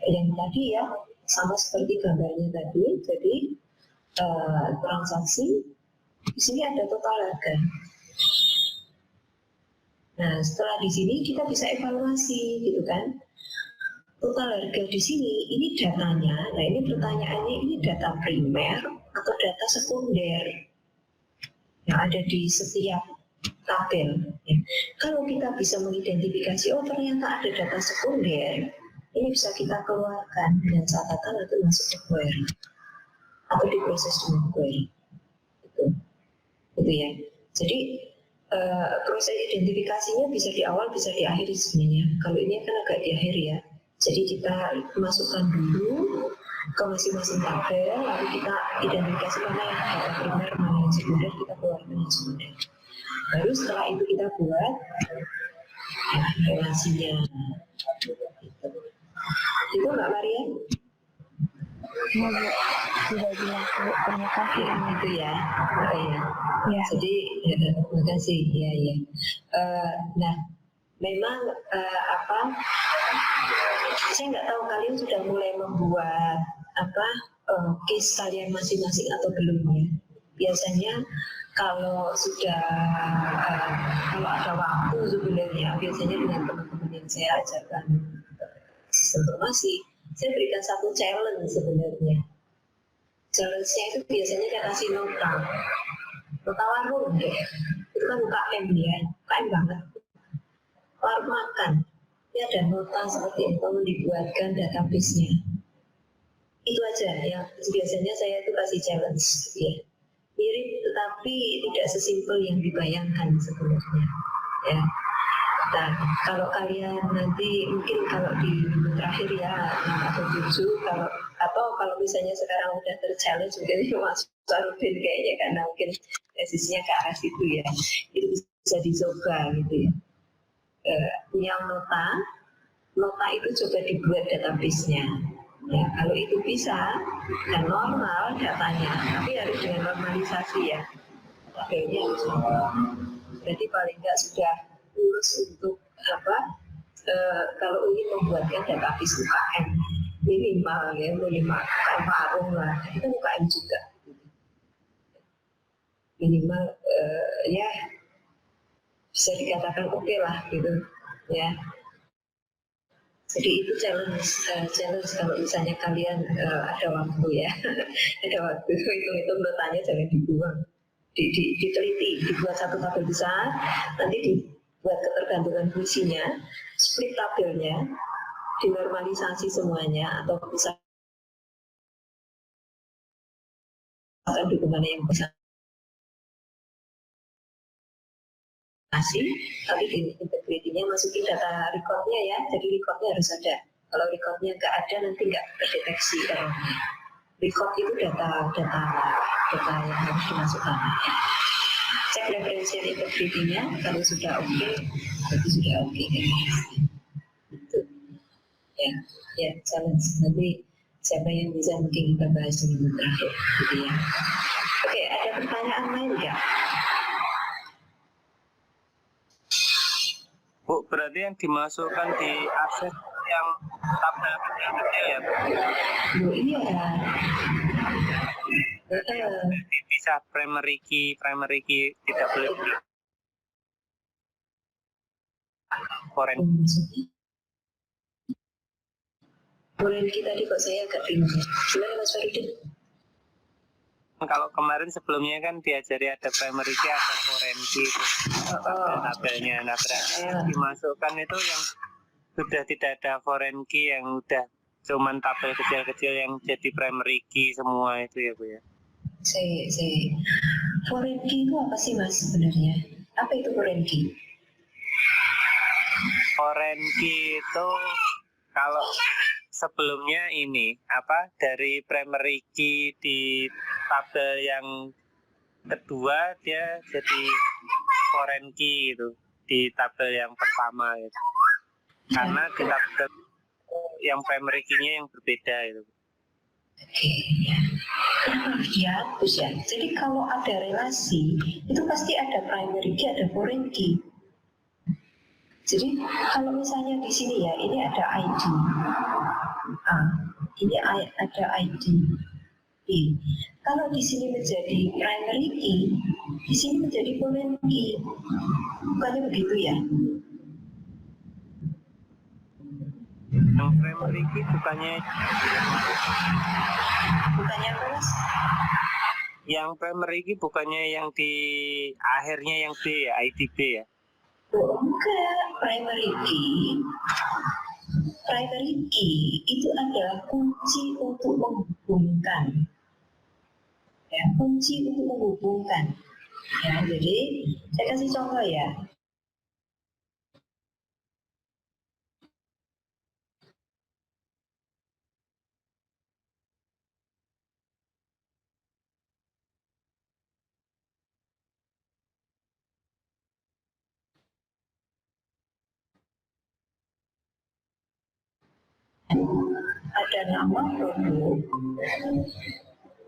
yang tadi ya sama seperti gambarnya tadi, jadi transaksi di sini ada total harga. Nah, setelah di sini kita bisa evaluasi gitu kan. Total harga di sini, ini datanya, nah ini pertanyaannya, ini data primer atau data sekunder yang ada di setiap tabel. Ya. Kalau kita bisa mengidentifikasi, oh ternyata ada data sekunder, ini bisa kita keluarkan dengan catatan atau masuk ke query atau diproses dengan query. Gitu ya. Jadi proses identifikasinya bisa di awal, bisa di akhir sebenarnya. Kalau ini kan agak di akhir ya. Jadi kita masukkan dulu ke masing-masing tabel, lalu kita identifikasi mana yang data primer, mana yang sekunder, kita keluarkan yang sekunder. Baru setelah itu kita buat ya, relasinya. Gitu. Itu Mbak Maria? Ya, Bu. Sudah jelas, Bu. Terima kasih. Itu ya. Ya. Jadi, terima kasih. Ya. Nah, memang saya nggak tahu kalian sudah mulai membuat case kalian masing-masing atau belum ya. Biasanya kalau sudah kalau ada waktu sebenarnya, biasanya dengan teman-teman yang saya ajarkan informasi, saya berikan satu challenge sebenarnya. Challenge-nya itu biasanya saya kasih nota warung deh. Itu kan UKM ya, UKM banget. Warung makan, ini ada nota seperti itu, dibuatkan database-nya. Itu aja yang biasanya saya itu kasih challenge ya. Mirip tetapi tidak sesimpel yang dibayangkan sebenarnya ya. Nah, kalau kalian nanti mungkin kalau di minggu terakhir ya 6 atau 7 kalau misalnya sekarang udah ter-challenge mungkin Mas Sarudin kayaknya karena mungkin tesisnya ke arah situ ya, itu bisa dicoba gitu ya. Punya nota itu coba dibuat database-nya. Ya, kalau itu bisa dan normal datanya, tapi harus dengan normalisasi ya. Tabelnya harus normal. Berarti paling nggak sudah lurus untuk kalau ingin membuatkan database UKM minimal UKM warung lah, itu kan UKM juga. Minimal ya bisa dikatakan oke lah gitu ya. Jadi itu challenge kalau misalnya kalian ada waktu ya, ada waktu itu notanya jangan dibuang, diteliti, dibuat satu tabel besar, nanti dibuat ketergantungan fungsinya, split tabelnya, dinormalisasi semuanya atau misalkan dukungannya yang besar. Tapi di integritinya masukin data recordnya ya, jadi recordnya harus ada. Kalau recordnya nggak ada nanti nggak terdeteksi errornya. Record itu data yang harus dimasukkan. Cek referensi integritinya, kalau sudah oke, berarti sudah oke. Gitu. Ya challenge. Nanti siapa yang bisa mungkin kita bahas di minggu terakhir, gitu ya. Oke, ada pertanyaan lain nggak? Bu, berarti yang dimasukkan di akses yang tabel kecil ya, Bu? Bu, iya. Bisa primary key tidak boleh foreign. Foreign key tadi kok saya agak bingung. Gimana Mas Farudin? Kalau kemarin sebelumnya kan diajari ada primary key, ada foreign key, tabelnya. Nah, berarti dimasukkan itu yang sudah tidak ada foreign key, yang udah cuman tabel kecil-kecil yang jadi primary key semua itu ya, Bu ya. Foreign key itu apa sih Mas sebenarnya? Apa itu foreign key? Foreign key itu kalau sebelumnya ini dari primary key di tabel yang kedua dia jadi foreign key gitu di tabel yang pertama gitu. Karena di tabel yang primary key-nya yang berbeda itu. Oke, ya. Harus dihapus ya. Jadi kalau ada relasi itu pasti ada primary key, ada foreign key. Jadi kalau misalnya di sini ya, ini ada ID A, ini ada ID B. Kalau di sini menjadi primary key, di sini menjadi foreign key. Bukannya begitu ya? Yang primary key bukannya apa mas? Yang primary key bukannya yang di akhirnya yang B ya, ID B ya? Oh, enggak, primary key itu adalah kunci untuk menghubungkan. Ya, kunci untuk menghubungkan. Ya, jadi saya kasih contoh ya. Ada nama produk,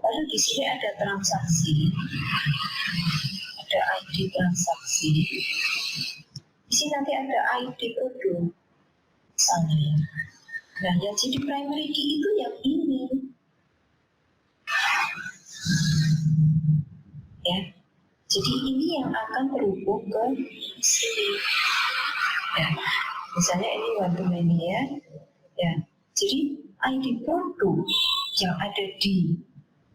lalu di sini ada transaksi, ada ID transaksi, di sini nanti ada ID produk, misalnya. Nah, yang jadi primary key itu yang ini, ya. Jadi ini yang akan terhubung ke sini. Ya, misalnya ini Wantumania, ya. Jadi ID produk yang ada di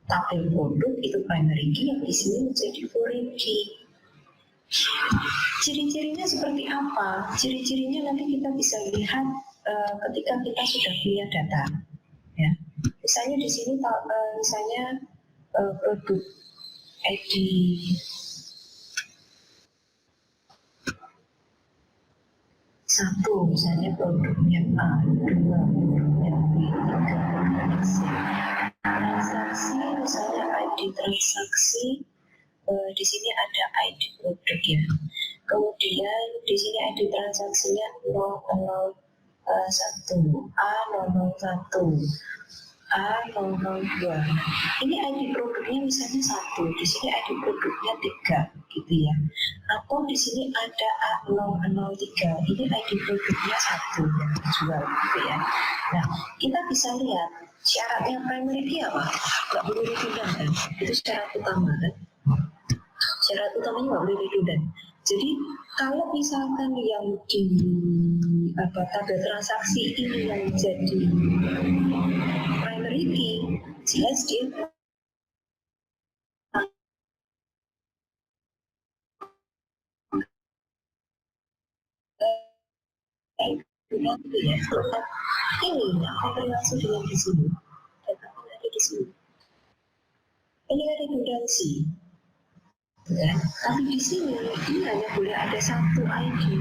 tabel produk itu primary key, yang di sini menjadi foreign key. Ciri-cirinya seperti apa? Ciri-cirinya nanti kita bisa lihat ketika kita sudah punya data. Ya, misalnya di sini produk ID satu, misalnya produknya A, 2 produknya B, 3 produknya C. Transaksi, misalnya ID transaksi, di sini ada ID produk ya. Kemudian di sini ID transaksinya 001, A001, A002. Ini ID produknya misalnya 1, di sini ID produknya 3, gitu ya. Atau di sini ada A003, ini ID produknya 1 yang dijual, gitu ya. Nah, kita bisa lihat syaratnya primary key apa? Nggak boleh redundant kan? Itu syarat utama kan? Syarat utamanya nggak boleh redundant. Jadi kalau misalkan yang di tabel transaksi ini yang jadi primary key, jelas dia ya. Ini akan berlangsung dengan di sini. Data ada di sini. Ini kan redundansi. Ya, tapi di sini ini hanya boleh ada satu ID.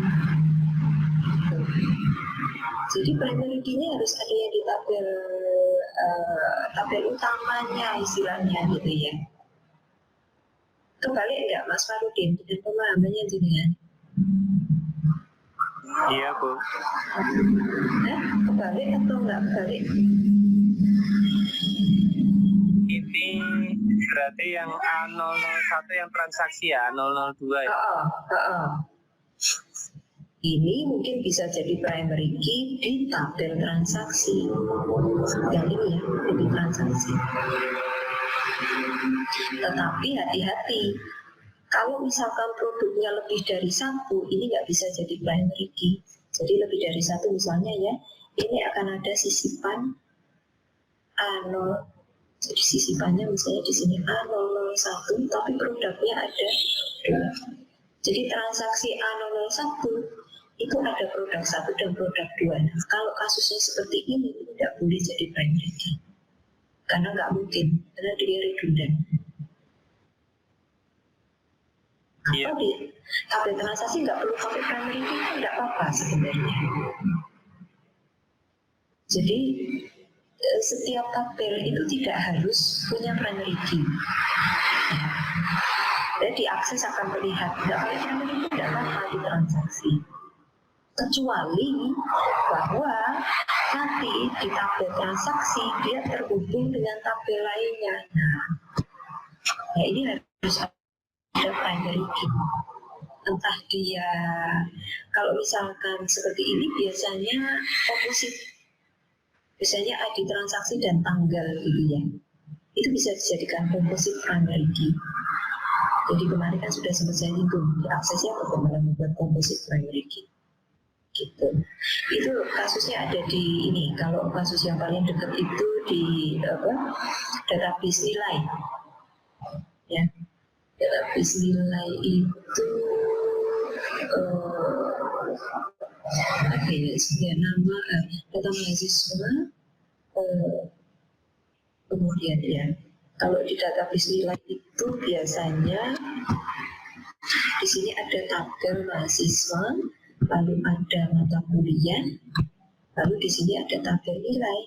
Jadi primary key-nya harus ada yang di tabel utamanya istilahnya gitu ya. Kebalik enggak Mas Farudin dengan pemahamannya jenengan? Iya Bu. Kebalik atau enggak kebalik? Ini berarti yang A001 yang transaksi ya, 002 ya? Ini mungkin bisa jadi primary key di tabel transaksi. Yang ini ya, di transaksi. Tetapi hati-hati, kalau misalkan produknya lebih dari 1, ini nggak bisa jadi primary key. Jadi lebih dari 1 misalnya ya, ini akan ada sisipan A0. Jadi sisipannya misalnya di sini A001, tapi produknya ada 2. Jadi transaksi A001 itu ada produk 1 dan produk 2. Nah, kalau kasusnya seperti ini tidak boleh jadi primary key. Karena nggak mungkin, karena dia redundant. Atau di tabel transaksi nggak perlu pakai primary key, nggak apa-apa sebenarnya. Jadi setiap tabel itu tidak harus punya primary key. Jadi diakses akan terlihat tidak pakai primary key tidak akan mati transaksi. Kecuali bahwa nanti di tabel transaksi dia terhubung dengan tabel lainnya. Nah ini harus ada primary key. Entah dia, kalau misalkan seperti ini biasanya opposite, biasanya ID transaksi dan tanggal gitu ya. Itu bisa dijadikan composite primary key. Jadi kemarin kan sudah sempat saya singgung, aksesnya bagaimana membuat composite primary key. Gitu. Itu kasusnya ada di ini. Kalau kasus yang paling dekat itu di database nilai. Ya. Database nilai itu nama data mahasiswa, kemudian ya kalau di database nilai itu biasanya di sini ada tabel mahasiswa, lalu ada mata kuliah, lalu di sini ada tabel nilai.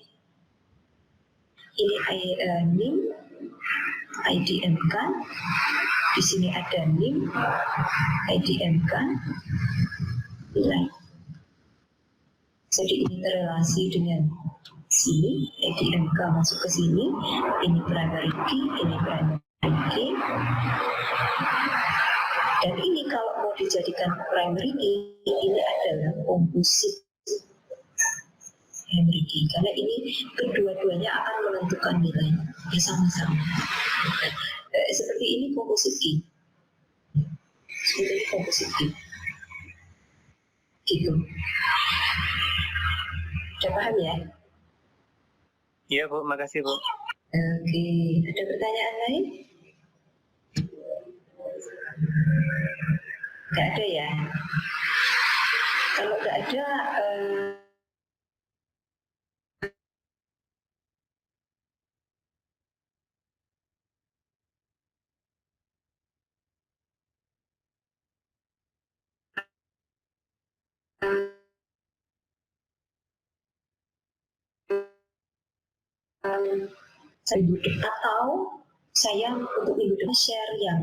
Ini NIM, IDMK, di sini ada NIM, IDMK, nilai. Jadi ini terrelasi dengan sini, IDMK masuk ke sini, ini primary key, ini primary key. Dan ini kalau mau dijadikan primary key, ini adalah composite primary key, karena ini kedua-duanya akan menentukan nilai bersama-sama. Seperti ini composite key. Seperti ini composite key. Gitu. Sudah paham ya? Iya Bu, makasih Bu. Oke, ada pertanyaan lain? Nggak ada ya? Kalau nggak ada, saya minggu depan atau saya untuk minggu depan share yang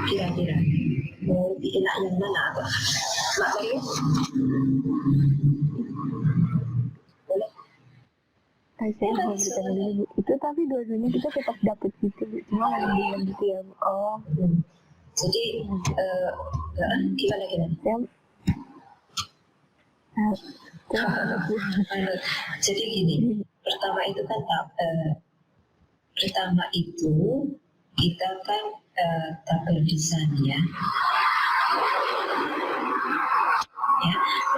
kira-kira mau lebih enak yang mana Mbak Maria? Boleh? Saya mau bertanya dulu Bu. Itu tapi dua-duanya kita tetap dapat gitu Bu. Cuma nggak bilang gitu ya Bu. Oh. Jadi gimana? Jadi gini, pertama itu kan kita kan tabel desain ya,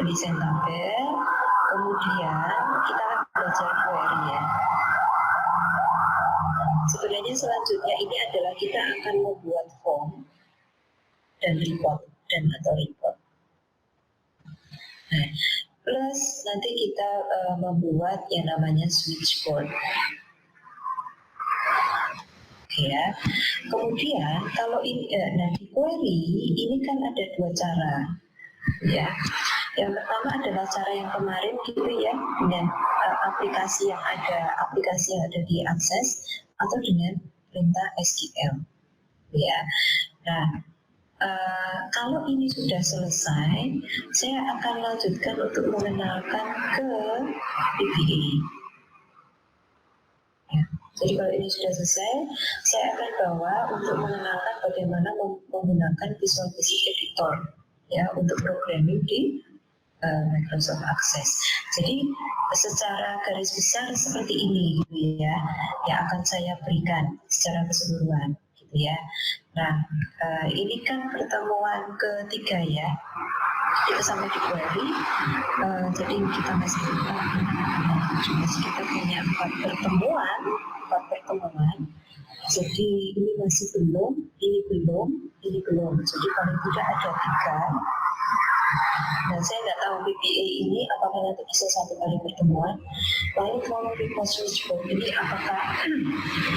desain tabel, kemudian kita akan belajar query ya. Sebenarnya selanjutnya ini adalah kita akan membuat form dan report atau report. Nah, plus nanti kita membuat yang namanya switchboard. Ya. Kemudian kalau ini di query ini kan ada dua cara. Ya. Yang pertama adalah cara yang kemarin gitu ya, dengan aplikasi yang ada di akses atau dengan perintah SQL. Ya. Nah, kalau ini sudah selesai, saya akan lanjutkan untuk mengenalkan ke VBA. Ya. Jadi kalau ini sudah selesai, saya akan bawa untuk mengenalkan bagaimana menggunakan Visual Basic Editor ya untuk programming di Microsoft Access. Jadi secara garis besar seperti ini gitu ya, yang akan saya berikan secara keseluruhan. Ya. Nah, ini kan pertemuan ketiga ya. Kita sampai di query, jadi kita masih kita punya 4 pertemuan. Jadi ini masih belum, ini belum. Jadi paling tidak ada 3. Nah, saya nggak tahu PPA ini apakah nanti bisa 1 kali pertemuan. Lalu kalau report switchboard ini apakah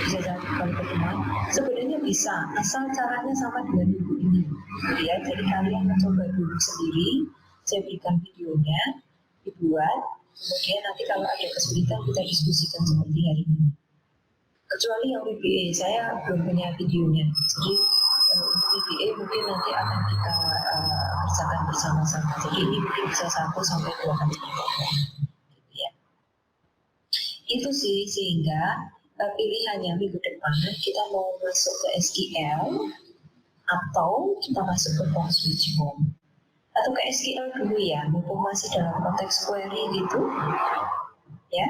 bisa 1 kali pertemuan? Sebenarnya bisa, asal caranya sama dengan minggu ini. Ya, jadi kalian mencoba dulu sendiri, saya berikan videonya, dibuat, kemudian nanti kalau ada kesulitan kita diskusikan seperti hari ini. Kecuali yang VBA, saya belum punya videonya, jadi untuk VBA mungkin nanti akan kita kerjakan bersama-sama. Jadi ini mungkin bisa 1 sampai 2 kali. Ya. Itu sih, sehingga pilihannya minggu depan kita mau masuk ke SQL atau kita masuk ke form switch form atau ke SQL dulu ya, mumpung masih dalam konteks query gitu ya.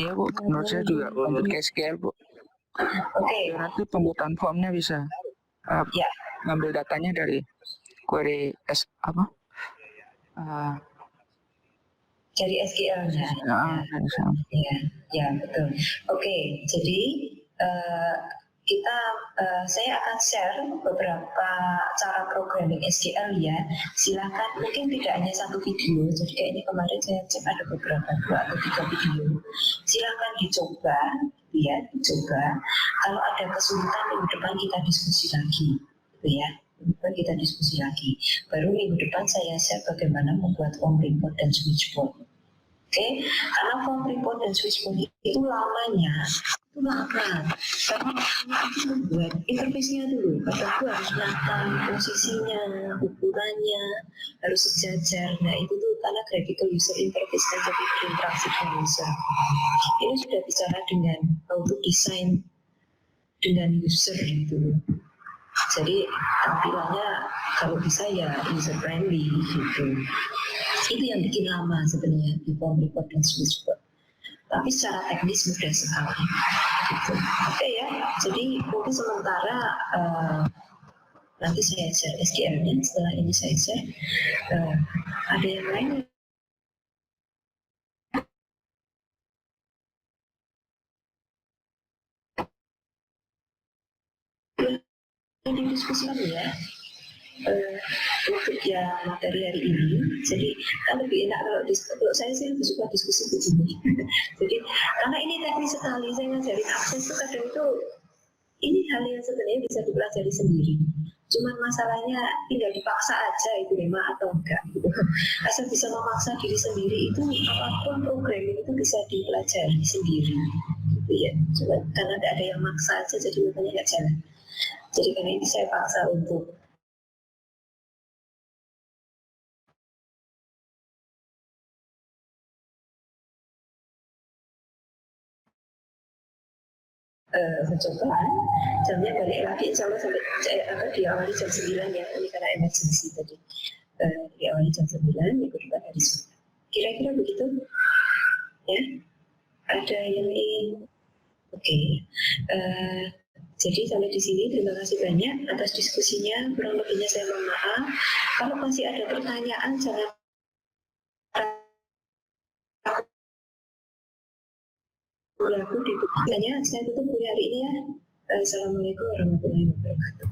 Iya Bu, menurut saya juga untuk SQL Bu. Oke. Nanti pembuatan formnya bisa Ya. ngambil datanya dari query dari SQL-nya. Ya, betul. Oke, jadi saya akan share beberapa cara programming SQL ya. Silakan, mungkin tidak hanya 1 video, jadi kayaknya kemarin saya cek ada beberapa 2 atau 3 video. Silakan dicoba, ya, dicoba. Kalau ada kesulitan minggu depan kita diskusi lagi, gitu ya. Kita diskusi lagi. Baru minggu depan saya share bagaimana membuat form report dan switchboard. Oke, karena form report dan switchboard itu lamanya itu lama. Karena itu membuat interface-nya dulu. Kataku harus nyata, posisinya, ukurannya, harus sejajar. Nah itu tuh karena graphical user interface kan jadi berinteraksi dengan user. Ini sudah bicara dengan auto design dengan user gitu. Jadi tampilannya kalau bisa ya user friendly gitu. Itu yang bikin lama sebenarnya di form report dan switchboard. Tapi secara teknis mudah sekali. Gitu. Oke ya. Jadi mungkin sementara nanti saya share SQL-nya. Setelah ini saya share. Ada yang lain? Ini diskusikan ya. Untuk yang materi hari ini, jadi kan lebih enak kalau saya sih lebih suka diskusi begini. Jadi karena ini teknis sekali, saya ngajarin akses itu kadang itu ini hal yang sebenarnya bisa dipelajari sendiri. Cuman masalahnya tinggal dipaksa aja itu memang atau enggak. Gitu. Asal bisa memaksa diri sendiri itu apapun programming itu bisa dipelajari sendiri. Gitu ya. Cuma karena tidak ada yang maksa aja, jadi makanya nggak jalan. Jadi karena ini saya paksa untuk mencoba jamnya balik lagi insya Allah sampai diawali jam 9 ya, ini karena emergency tadi diawali jam 9 minggu depan hari Jumat, kira-kira begitu ya. Ada yang ingin jadi sampai di sini, terima kasih banyak atas diskusinya, kurang lebihnya saya mohon maaf. Kalau masih ada pertanyaan jangan ragu ditanya. Saya tutup hari ini ya. Assalamualaikum warahmatullahi wabarakatuh.